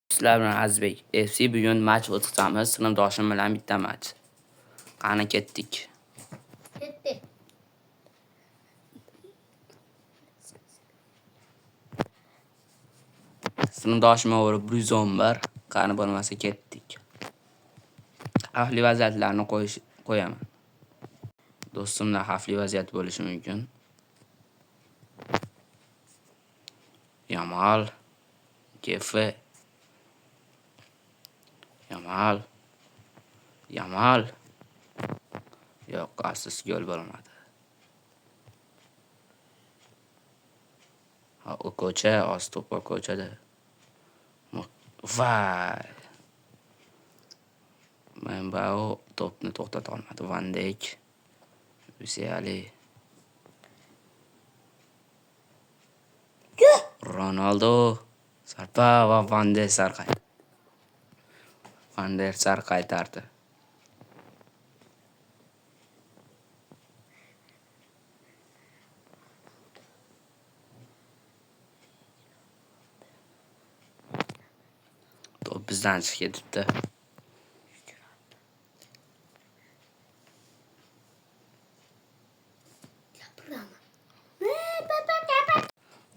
Sizlar bilan Azizbek. FC bugun match o'tkazamiz. Sinfdoshim bilan bitta match. Qani ketdik. Ketdik. Sinfdoshim o'g'ri 111. Qani bo'lmasa ketdik. Xavfli vaziyatlarni qo'yaman. Do'stimda xavfli vaziyat bo'lishi mumkin. Yamal, Gefe. Yamal. Yo'q, asis gol bo'lmadi. O ko'cha, Ostopa ko'chada. Vay. Menbao to'pni to'xtata olmadi. Van Dijk. Musiali. Ronaldo. Sarpa va Van der Sar qaytardi. To'p bizdan chiqib ketibdi.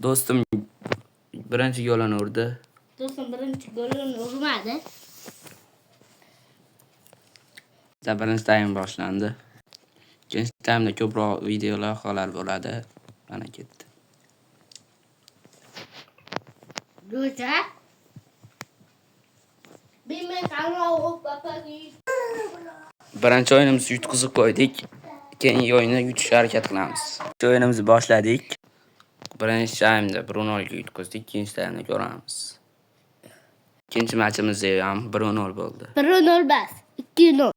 Do'stim birinchi golini urdi. Do'stim birinchi golini urmadi. Birinchi taym boshlandi. Ikkinchi taymda ko'proq video lavhalar bo'ladi. Mana ketdi. Go'ja. Birinchi o'yinimizni yutqizib qo'ydik. Keyingi o'yinni yutishga harakat qilamiz. O'yinimizni boshladik. Birinchi taymda 1-0 ga yutqizdik. Ikkinchi taymda ko'ramiz. Ikkinchi matchimizda ham 1-0 bo'ldi. 1-0 bas. 2-0.